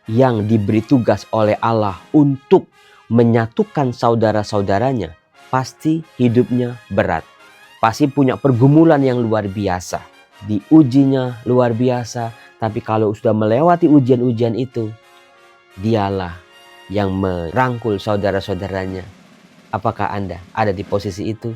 yang diberi tugas oleh Allah untuk menyatukan saudara-saudaranya, pasti hidupnya berat. Pasti punya pergumulan yang luar biasa. Diujinya luar biasa, tapi kalau sudah melewati ujian-ujian itu, dialah yang merangkul saudara-saudaranya. Apakah Anda ada di posisi itu?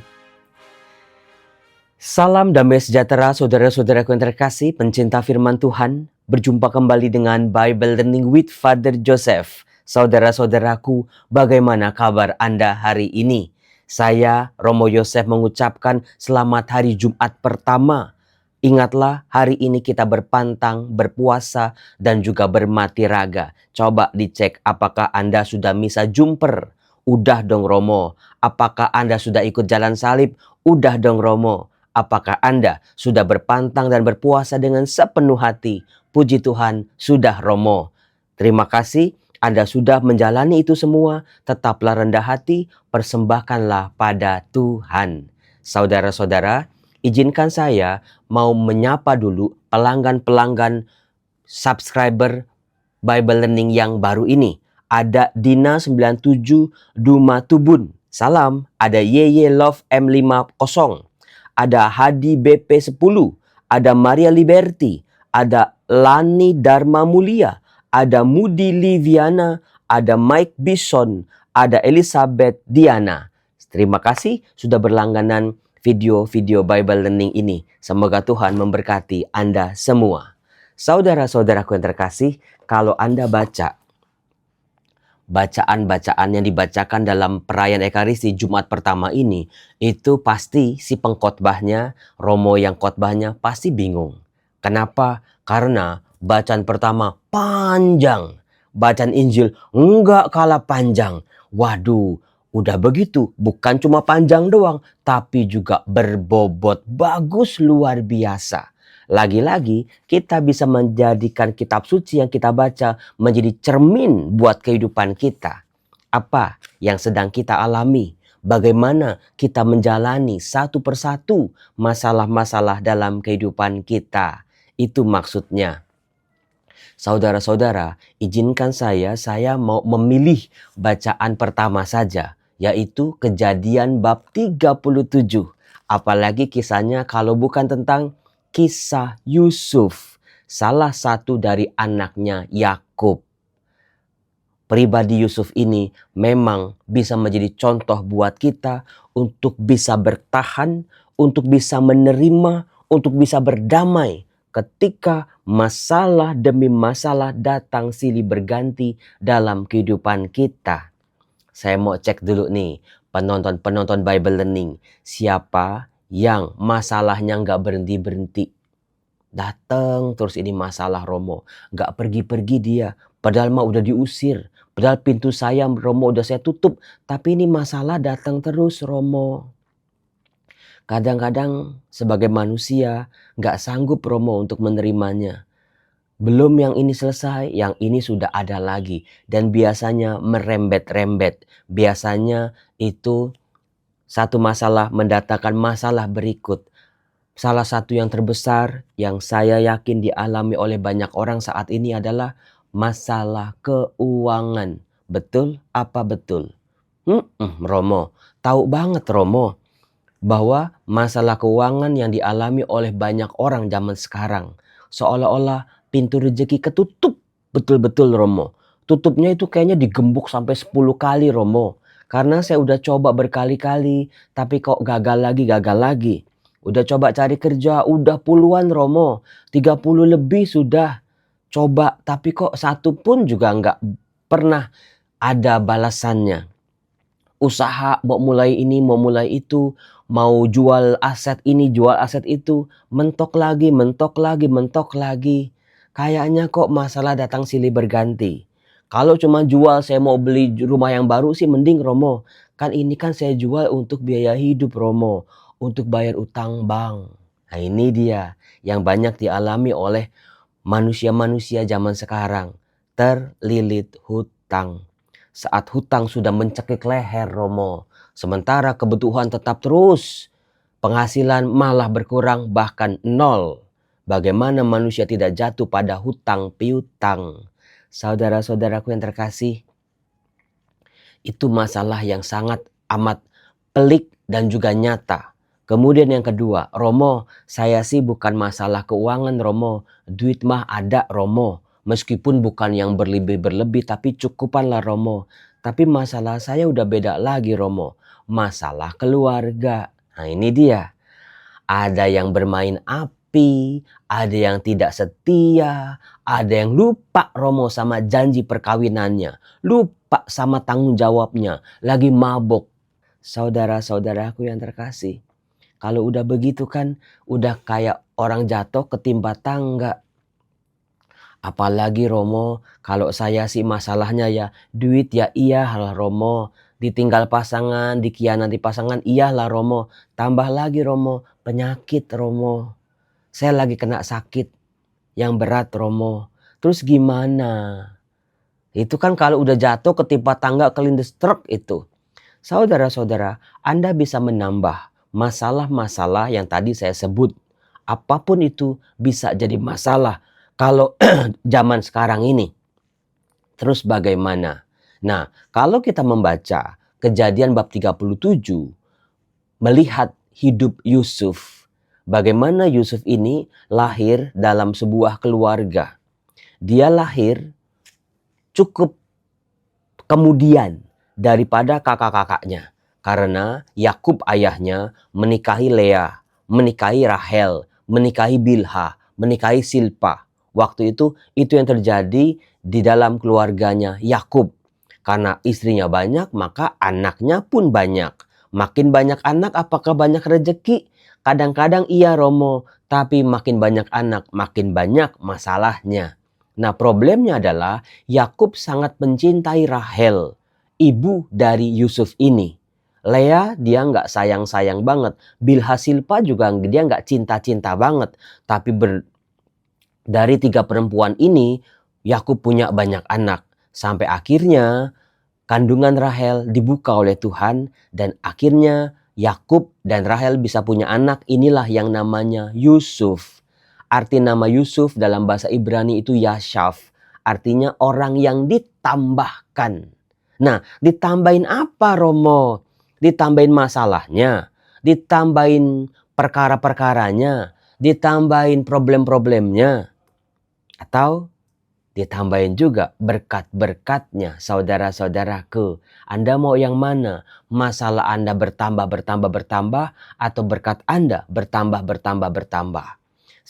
Salam damai sejahtera saudara-saudaraku yang terkasih, pencinta firman Tuhan. Berjumpa kembali dengan Bible Learning with Father Joseph. Saudara-saudaraku, bagaimana kabar Anda hari ini? Saya, Romo Yosef, mengucapkan selamat hari Jumat pertama. Ingatlah, hari ini kita berpantang, berpuasa, dan juga bermati raga. Coba dicek apakah Anda sudah misa jumper. Udah dong Romo. Apakah Anda sudah ikut jalan salib? Udah dong Romo. Apakah Anda sudah berpantang dan berpuasa dengan sepenuh hati? Puji Tuhan, sudah Romo. Terima kasih Anda sudah menjalani itu semua. Tetaplah rendah hati, persembahkanlah pada Tuhan. Saudara-saudara, izinkan saya mau menyapa dulu pelanggan-pelanggan subscriber Bible Learning yang baru ini. Ada Dina 97 Duma Tubun. Salam. Ada Yeye Love M50. Ada Hadi BP 10, ada Maria Liberty, ada Lani Dharma Mulia, ada Mudi Liviana, ada Mike Bison, ada Elizabeth Diana. Terima kasih sudah berlangganan video-video Bible Learning ini. Semoga Tuhan memberkati Anda semua. Saudara-saudaraku yang terkasih, kalau Anda baca bacaan-bacaan yang dibacakan dalam perayaan Ekaristi Jumat pertama ini, itu pasti si pengkhotbahnya, Romo yang khotbahnya pasti bingung. Kenapa? Karena bacaan pertama panjang. Bacaan Injil enggak kalah panjang. Waduh, udah begitu bukan cuma panjang doang, tapi juga berbobot bagus luar biasa. Lagi-lagi kita bisa menjadikan kitab suci yang kita baca menjadi cermin buat kehidupan kita. Apa yang sedang kita alami? Bagaimana kita menjalani satu persatu masalah-masalah dalam kehidupan kita? Itu maksudnya. Saudara-saudara, izinkan saya mau memilih bacaan pertama saja, yaitu Kejadian bab 37. Apalagi kisahnya kalau bukan tentang kisah Yusuf, salah satu dari anaknya Yakub. Pribadi Yusuf ini memang bisa menjadi contoh buat kita untuk bisa bertahan, untuk bisa menerima, untuk bisa berdamai ketika masalah demi masalah datang silih berganti dalam kehidupan kita. Saya mau cek dulu nih penonton-penonton Bible Learning. Siapa yang masalahnya nggak berhenti-berhenti? Datang terus ini masalah Romo. Nggak pergi-pergi dia. Padahal mah udah diusir. Padahal pintu saya Romo udah saya tutup. Tapi ini masalah datang terus Romo. Kadang-kadang sebagai manusia nggak sanggup Romo untuk menerimanya. Belum yang ini selesai, yang ini sudah ada lagi. Dan biasanya merembet-rembet. Biasanya itu satu masalah mendatangkan masalah berikut. Salah satu yang terbesar yang saya yakin dialami oleh banyak orang saat ini adalah masalah keuangan. Betul apa betul? Romo, tahu banget Romo bahwa masalah keuangan yang dialami oleh banyak orang zaman sekarang seolah-olah pintu rezeki ketutup. Betul-betul Romo. Tutupnya itu kayaknya digembok sampai 10 kali Romo. Karena saya udah coba berkali-kali tapi kok gagal lagi. Udah coba cari kerja, udah puluhan Romo. 30 lebih sudah coba, tapi kok satu pun juga nggak pernah ada balasannya. Usaha mau mulai ini, mau mulai itu, mau jual aset ini, jual aset itu, mentok lagi. Kayaknya kok masalah datang silih berganti. Kalau cuma jual, saya mau beli rumah yang baru sih mending Romo. Kan ini kan saya jual untuk biaya hidup Romo. Untuk bayar utang bank. Nah ini dia yang banyak dialami oleh manusia-manusia zaman sekarang. Terlilit hutang. Saat hutang sudah mencekik leher Romo. Sementara kebutuhan tetap terus. Penghasilan malah berkurang bahkan nol. Bagaimana manusia tidak jatuh pada hutang piutang. Saudara-saudaraku yang terkasih, itu masalah yang sangat amat pelik dan juga nyata. Kemudian yang kedua, Romo, saya sih bukan masalah keuangan Romo. Duit mah ada Romo. Meskipun bukan yang berlebih-berlebih tapi cukupanlah Romo. Tapi masalah saya udah beda lagi Romo. Masalah keluarga. Nah ini dia. Ada yang bermain api, ada yang tidak setia, ada yang lupa Romo sama janji perkawinannya. Lupa sama tanggung jawabnya. Lagi mabok. Saudara-saudaraku yang terkasih. Kalau udah begitu kan udah kayak orang jatuh ketimpa tangga. Apalagi Romo, kalau saya sih masalahnya ya duit ya iyalah Romo. Ditinggal pasangan, dikhianati pasangan iyalah Romo. Tambah lagi Romo, penyakit Romo. Saya lagi kena sakit yang berat Romo. Terus gimana? Itu kan kalau udah jatuh ketimpa tangga kelindes truk itu. Saudara-saudara, Anda bisa menambah masalah-masalah yang tadi saya sebut. Apapun itu bisa jadi masalah kalau zaman sekarang ini. Terus bagaimana? Nah, kalau kita membaca Kejadian bab 37, melihat hidup Yusuf. Bagaimana Yusuf ini lahir dalam sebuah keluarga. Dia lahir cukup kemudian daripada kakak-kakaknya. Karena Yakub ayahnya menikahi Lea, menikahi Rahel, menikahi Bilha, menikahi Silpa. Waktu itu yang terjadi di dalam keluarganya Yakub. Karena istrinya banyak, maka anaknya pun banyak. Makin banyak anak, apakah banyak rezeki? Kadang-kadang iya Romo, tapi makin banyak anak, makin banyak masalahnya. Nah problemnya adalah Yakub sangat mencintai Rahel, ibu dari Yusuf ini. Lea dia nggak sayang-sayang banget. Bilha Silpa juga dia nggak cinta-cinta banget. Tapi dari 3 perempuan ini, Yakub punya banyak anak. Sampai akhirnya kandungan Rahel dibuka oleh Tuhan. Dan akhirnya Yakub dan Rahel bisa punya anak. Inilah yang namanya Yusuf. Arti nama Yusuf dalam bahasa Ibrani itu Yashaf. Artinya orang yang ditambahkan. Nah, ditambahin apa Romo? Ditambahin masalahnya, ditambahin perkara-perkaranya, ditambahin problem-problemnya, atau ditambahin juga berkat-berkatnya. Saudara-saudaraku, Anda mau yang mana? Masalah Anda bertambah, atau berkat Anda bertambah.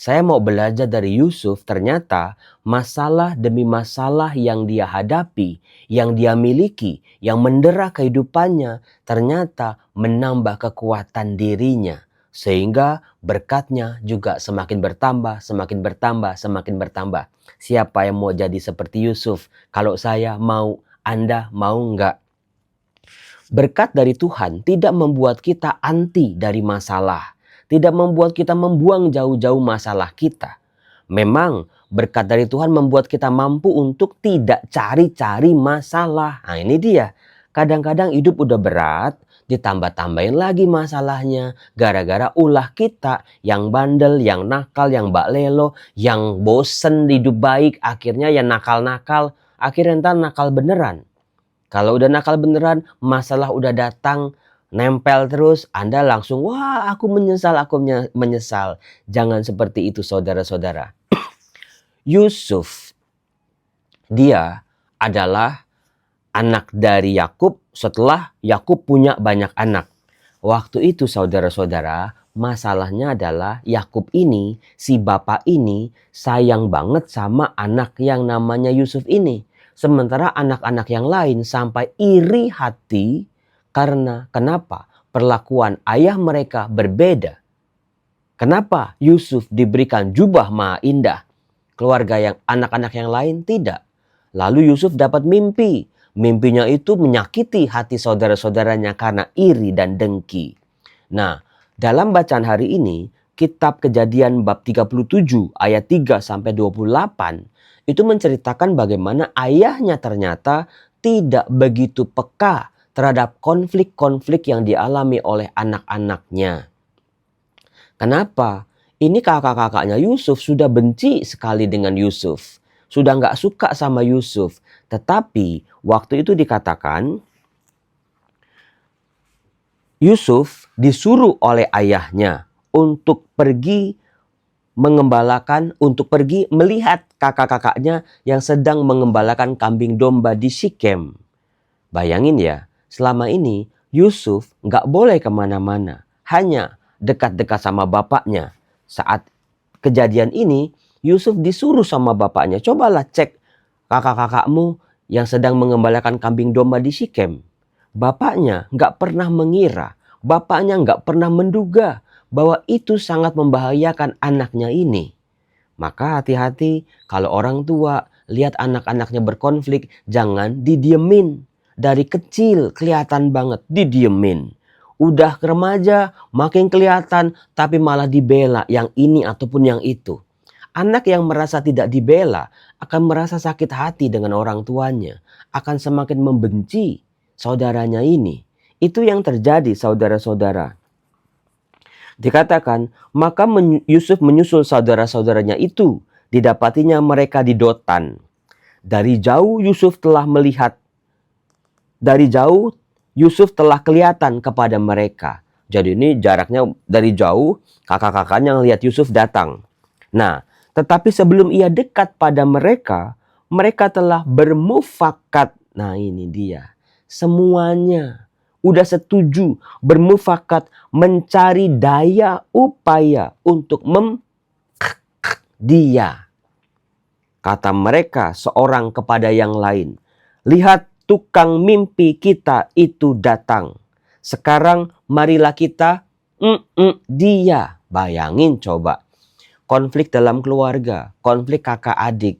Saya mau belajar dari Yusuf, ternyata masalah demi masalah yang dia hadapi, yang dia miliki, yang mendera kehidupannya, ternyata menambah kekuatan dirinya. Sehingga berkatnya juga semakin bertambah. Siapa yang mau jadi seperti Yusuf? Kalau saya mau, Anda mau enggak? Berkat dari Tuhan tidak membuat kita anti dari masalah. Tidak membuat kita membuang jauh-jauh masalah kita. Memang berkat dari Tuhan membuat kita mampu untuk tidak cari-cari masalah. Nah ini dia. Kadang-kadang hidup udah berat, ditambah-tambahin lagi masalahnya. Gara-gara ulah kita yang bandel, yang nakal, yang baklelo, yang bosen hidup baik. Akhirnya ya nakal-nakal. Akhirnya ntar nakal beneran. Kalau udah nakal beneran, masalah udah datang, nempel terus, Anda langsung, wah aku menyesal. Jangan seperti itu saudara-saudara. Yusuf, dia adalah anak dari Yakub setelah Yakub punya banyak anak. Waktu itu saudara-saudara, masalahnya adalah Yakub ini, si bapak ini sayang banget sama anak yang namanya Yusuf ini. Sementara anak-anak yang lain sampai iri hati. Karena kenapa? Perlakuan ayah mereka berbeda. Kenapa Yusuf diberikan jubah maha indah? Keluarga yang anak-anak yang lain tidak. Lalu Yusuf dapat mimpi. Mimpinya itu menyakiti hati saudara-saudaranya karena iri dan dengki. Nah, dalam bacaan hari ini, kitab Kejadian bab 37 ayat 3 sampai 28 itu menceritakan bagaimana ayahnya ternyata tidak begitu peka terhadap konflik-konflik yang dialami oleh anak-anaknya. Kenapa? Ini kakak-kakaknya Yusuf sudah benci sekali dengan Yusuf. sudah nggak suka sama Yusuf. Tetapi waktu itu dikatakan Yusuf disuruh oleh ayahnya untuk pergi mengembalakan, untuk pergi melihat kakak-kakaknya yang sedang mengembalakan kambing domba di Sikem. Bayangin ya, selama ini Yusuf nggak boleh kemana-mana, hanya dekat-dekat sama bapaknya. Saat kejadian ini, Yusuf disuruh sama bapaknya, cobalah cek kakak-kakakmu yang sedang mengembalakan kambing domba di Sikem. Bapaknya nggak pernah mengira, bapaknya nggak pernah menduga bahwa itu sangat membahayakan anaknya ini. Maka hati-hati kalau orang tua lihat anak-anaknya berkonflik, jangan didiemin. Dari kecil kelihatan banget didiemin. Udah ke remaja makin kelihatan tapi malah dibela yang ini ataupun yang itu. Anak yang merasa tidak dibela akan merasa sakit hati dengan orang tuanya, akan semakin membenci saudaranya ini. Itu yang terjadi saudara-saudara. Dikatakan, maka Yusuf menyusul saudara-saudaranya itu. Didapatinya mereka di Dotan. Dari jauh Yusuf telah melihat. Dari jauh Yusuf telah kelihatan kepada mereka. Jadi ini jaraknya dari jauh, kakak-kakaknya ngelihat Yusuf datang. Nah, tetapi sebelum ia dekat pada mereka, mereka telah bermufakat. Nah ini dia. Semuanya udah setuju, bermufakat mencari daya upaya untuk dia. Kata mereka seorang kepada yang lain, lihat tukang mimpi kita itu datang. Sekarang marilah kita dia. Bayangin coba. Konflik dalam keluarga, konflik kakak adik.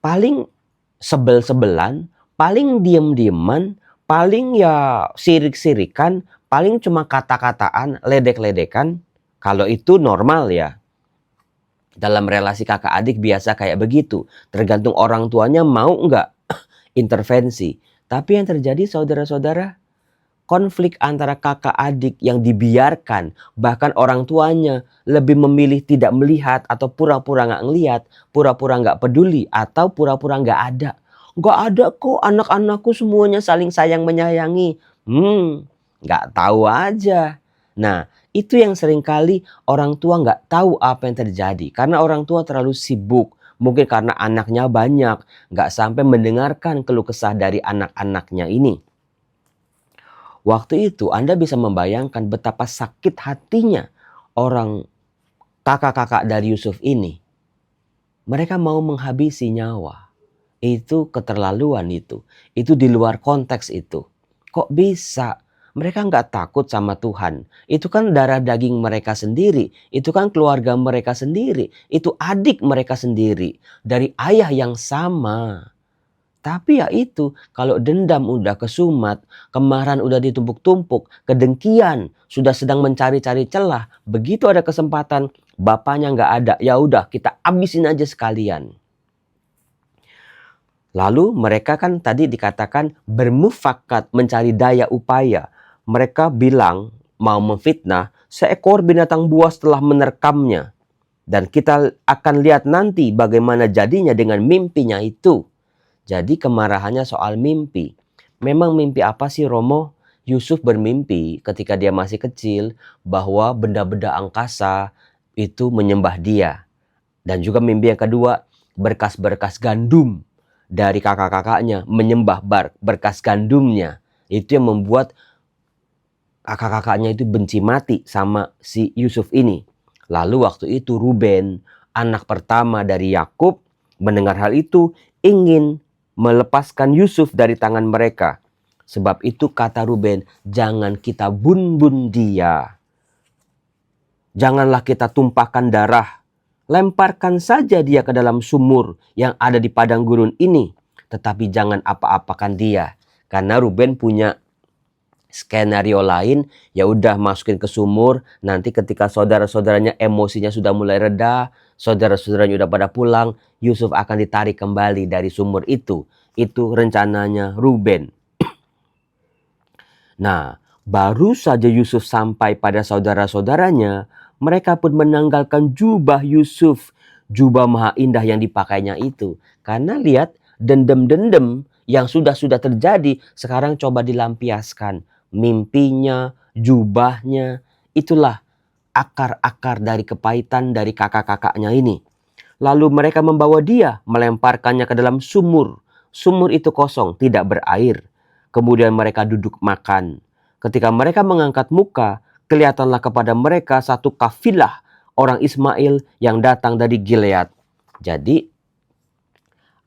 Paling sebel-sebelan, paling diem-dieman, paling ya sirik-sirikan, paling cuma kata-kataan, ledek-ledekan. Kalau itu normal ya. Dalam relasi kakak adik biasa kayak begitu. Tergantung orang tuanya mau nggak intervensi. Tapi yang terjadi saudara-saudara, konflik antara kakak adik yang dibiarkan, bahkan orang tuanya lebih memilih tidak melihat atau pura-pura nggak ngelihat, pura-pura nggak peduli atau pura-pura nggak ada. Nggak ada kok, anak-anakku semuanya saling sayang menyayangi. Nggak tahu aja. Nah, itu yang seringkali orang tua nggak tahu apa yang terjadi. Karena orang tua terlalu sibuk. Mungkin karena anaknya banyak. Nggak sampai mendengarkan keluh kesah dari anak-anaknya ini. Waktu itu Anda bisa membayangkan betapa sakit hatinya orang kakak-kakak dari Yusuf ini. Mereka mau menghabisi nyawa. Itu keterlaluan itu. Itu di luar konteks itu. Kok bisa? Mereka nggak takut sama Tuhan. Itu kan darah daging mereka sendiri. Itu kan keluarga mereka sendiri. Itu adik mereka sendiri. Dari ayah yang sama. Tapi ya itu, kalau dendam udah kesumat, kemarahan udah ditumpuk-tumpuk, kedengkian sudah sedang mencari-cari celah. Begitu ada kesempatan, bapaknya nggak ada. Ya udah, kita abisin aja sekalian. Lalu mereka kan tadi dikatakan bermufakat mencari daya upaya. Mereka bilang mau memfitnah, seekor binatang buas telah menerkamnya. Dan kita akan lihat nanti bagaimana jadinya dengan mimpinya itu. Jadi kemarahannya soal mimpi. Memang mimpi apa sih Romo? Yusuf bermimpi ketika dia masih kecil bahwa benda-benda angkasa itu menyembah dia. Dan juga mimpi yang kedua, berkas-berkas gandum dari kakak-kakaknya menyembah berkas gandumnya. Itu yang membuat kakak-kakaknya itu benci mati sama si Yusuf ini. Lalu waktu itu Ruben, anak pertama dari Yakub, mendengar hal itu ingin melepaskan Yusuf dari tangan mereka. Sebab itu kata Ruben, jangan kita bun-bun dia. Janganlah kita tumpahkan darah. Lemparkan saja dia ke dalam sumur yang ada di padang gurun ini. Tetapi jangan apa-apakan dia. Karena Ruben punya skenario lain, ya udah masukin ke sumur, nanti ketika saudara-saudaranya emosinya sudah mulai reda, saudara-saudaranya udah pada pulang, Yusuf akan ditarik kembali dari sumur itu. Itu rencananya Ruben. Nah, baru saja Yusuf sampai pada saudara-saudaranya, mereka pun menanggalkan jubah Yusuf. jubah maha indah yang dipakainya itu. Karena lihat dendam-dendam yang sudah terjadi sekarang coba dilampiaskan. Mimpinya, jubahnya, itulah akar-akar dari kepahitan dari kakak-kakaknya ini. Lalu mereka membawa dia, melemparkannya ke dalam sumur. Sumur itu kosong, tidak berair. Kemudian mereka duduk makan. Ketika mereka mengangkat muka, kelihatanlah kepada mereka satu kafilah orang Ismail yang datang dari Gilead. Jadi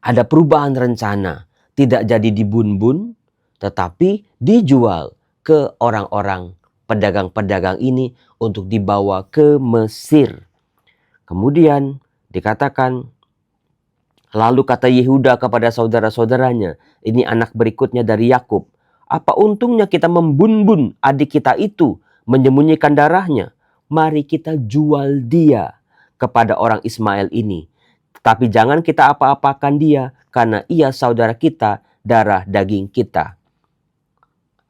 ada perubahan rencana. Tidak jadi dibun-bun, tetapi dijual ke orang-orang pedagang-pedagang ini untuk dibawa ke Mesir. Kemudian dikatakan, lalu kata Yehuda kepada saudara-saudaranya, ini anak berikutnya dari Yakub, apa untungnya kita membun-bun adik kita itu, menyembunyikan darahnya? Mari kita jual dia kepada orang Ismail ini. Tapi jangan kita apa-apakan dia, karena ia saudara kita, darah daging kita.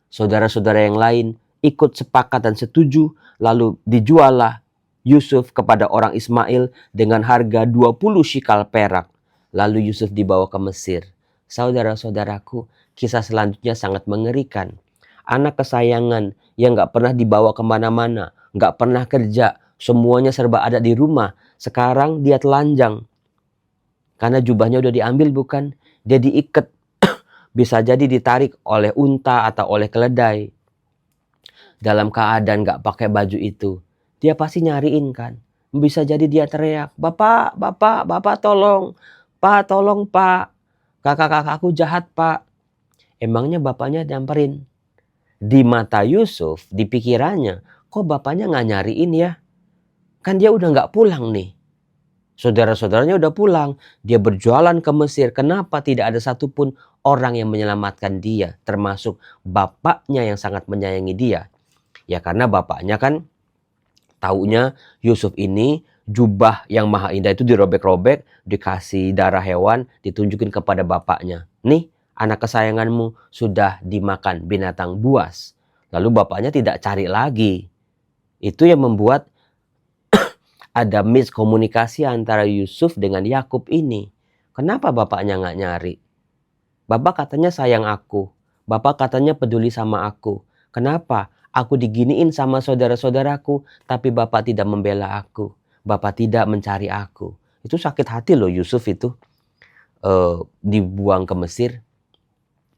Saudara-saudara yang lain ikut sepakat dan setuju, lalu dijuallah Yusuf kepada orang Ismail dengan harga 20 shikal perak. Lalu Yusuf dibawa ke Mesir. Saudara-saudaraku, kisah selanjutnya sangat mengerikan. Anak kesayangan yang gak pernah dibawa kemana-mana, gak pernah kerja, semuanya serba ada di rumah. Sekarang dia telanjang. Karena jubahnya udah diambil bukan? Dia diikat. Bisa jadi ditarik oleh unta atau oleh keledai. Dalam keadaan gak pakai baju itu. Dia pasti nyariin kan. Bisa jadi dia teriak, Bapak, tolong. Pak, tolong pak. Kakak-kakakku jahat pak. Emangnya bapaknya nyamperin. Di mata Yusuf, di pikirannya, kok bapaknya gak nyariin ya? Kan dia udah gak pulang nih. Saudara-saudaranya udah pulang. Dia berjualan ke Mesir. Kenapa tidak ada satupun orang yang menyelamatkan dia? Termasuk bapaknya yang sangat menyayangi dia. Ya karena bapaknya kan taunya Yusuf ini jubah yang maha indah itu dirobek-robek, dikasih darah hewan, ditunjukin kepada bapaknya. Nih, anak kesayanganmu sudah dimakan binatang buas. Lalu bapaknya tidak cari lagi. Itu yang membuat ada miskomunikasi antara Yusuf dengan Yakub ini. Kenapa bapaknya nggak nyari? Bapak katanya sayang aku. Bapak katanya peduli sama aku. Kenapa? Aku diginiin sama saudara-saudaraku, tapi Bapak tidak membela aku. Bapak tidak mencari aku. Itu sakit hati loh Yusuf itu. Dibuang ke Mesir.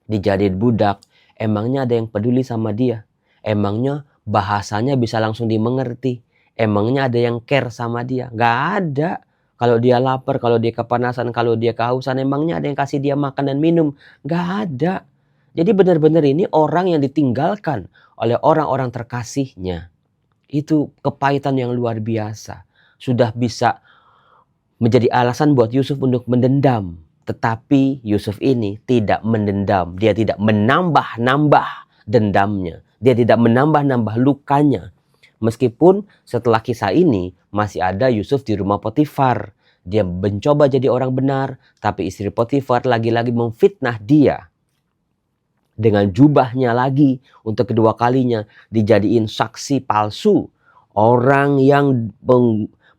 Dijadiin budak. Emangnya ada yang peduli sama dia? Emangnya bahasanya bisa langsung dimengerti? Emangnya ada yang care sama dia? Gak ada. Kalau dia lapar, kalau dia kepanasan, kalau dia kehausan, emangnya ada yang kasih dia makan dan minum? Gak ada. Jadi benar-benar ini orang yang ditinggalkan oleh orang-orang terkasihnya. Itu kepahitan yang luar biasa. Sudah bisa menjadi alasan buat Yusuf untuk mendendam. Tetapi Yusuf ini tidak mendendam. Dia tidak menambah-nambah dendamnya. Dia tidak menambah-nambah lukanya. Meskipun setelah kisah ini masih ada Yusuf di rumah Potifar. Dia mencoba jadi orang benar. Tapi istri Potifar lagi-lagi memfitnah dia. Dengan jubahnya lagi untuk kedua kalinya dijadiin saksi palsu. Orang yang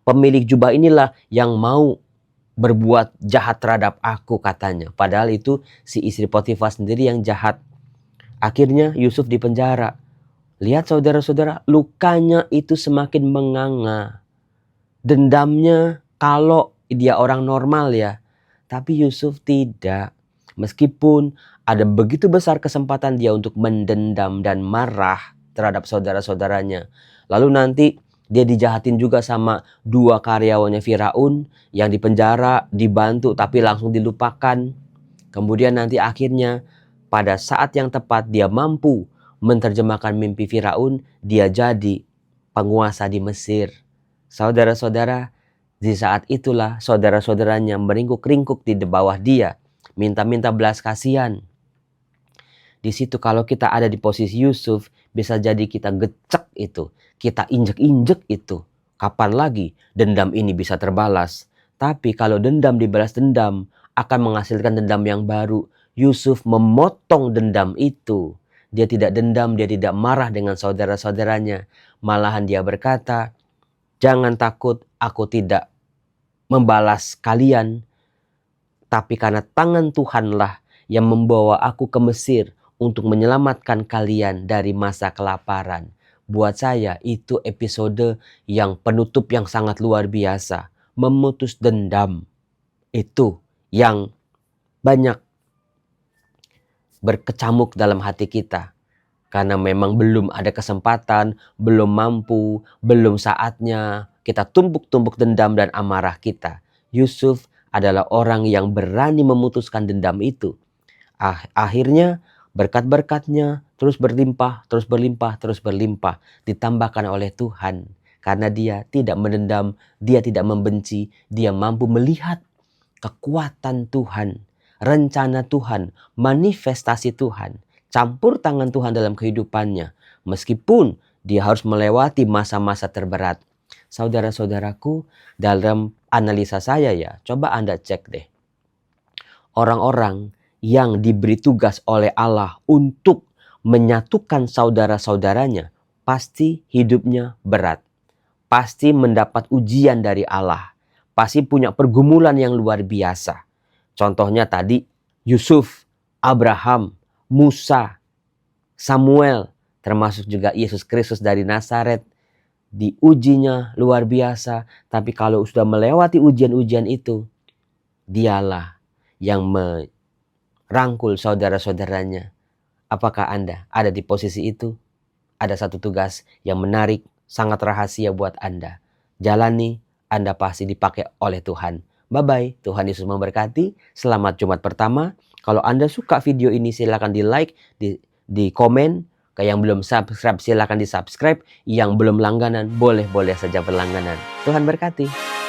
pemilik jubah inilah yang mau berbuat jahat terhadap aku katanya. Padahal itu si istri Potifar sendiri yang jahat. Akhirnya Yusuf dipenjara. Lihat saudara-saudara, lukanya itu semakin menganga. Dendamnya kalau dia orang normal ya. Tapi Yusuf tidak. Meskipun ada begitu besar kesempatan dia untuk mendendam dan marah terhadap saudara-saudaranya. Lalu nanti dia dijahatin juga sama dua karyawannya Firaun yang dipenjara, dibantu tapi langsung dilupakan. Kemudian nanti akhirnya pada saat yang tepat dia mampu menerjemahkan mimpi Firaun, dia jadi penguasa di Mesir. Saudara-saudara, di saat itulah saudara-saudaranya meringkuk-ringkuk di bawah dia. Minta-minta belas kasihan. Di situ kalau kita ada di posisi Yusuf, bisa jadi kita gecek itu. Kita injek-injek itu. Kapan lagi dendam ini bisa terbalas? Tapi kalau dendam dibalas dendam, akan menghasilkan dendam yang baru. Yusuf memotong dendam itu. Dia tidak dendam, dia tidak marah dengan saudara-saudaranya. Malahan dia berkata, jangan takut, aku tidak membalas kalian, tapi karena tangan Tuhanlah yang membawa aku ke Mesir untuk menyelamatkan kalian dari masa kelaparan. Buat saya itu episode yang penutup yang sangat luar biasa. Memutus dendam. Itu yang banyak berkecamuk dalam hati kita. Karena memang belum ada kesempatan, belum mampu, belum saatnya kita tumpuk-tumpuk dendam dan amarah kita. Yusuf adalah orang yang berani memutuskan dendam itu. Akhirnya berkat-berkatnya terus berlimpah, terus berlimpah, terus berlimpah. Ditambahkan oleh Tuhan. Karena dia tidak menendam, dia tidak membenci, dia mampu melihat kekuatan Tuhan, rencana Tuhan, manifestasi Tuhan, campur tangan Tuhan dalam kehidupannya. Meskipun dia harus melewati masa-masa terberat. Saudara-saudaraku, dalam analisa saya ya, coba Anda cek deh. Orang-orang yang diberi tugas oleh Allah untuk menyatukan saudara-saudaranya, pasti hidupnya berat. Pasti mendapat ujian dari Allah. Pasti punya pergumulan yang luar biasa. Contohnya tadi Yusuf, Abraham, Musa, Samuel, termasuk juga Yesus Kristus dari Nazaret. Diujinya luar biasa. Tapi kalau sudah melewati ujian-ujian itu, dialah yang merangkul saudara-saudaranya. Apakah Anda ada di posisi itu? Ada satu tugas yang menarik, sangat rahasia buat Anda. Jalani, Anda pasti dipakai oleh Tuhan. Bye-bye, Tuhan Yesus memberkati. Selamat Jumat pertama. Kalau Anda suka video ini, silakan di like, di komen. Yang belum subscribe, silakan di subscribe. Yang belum langganan, boleh-boleh saja berlangganan. Tuhan berkati.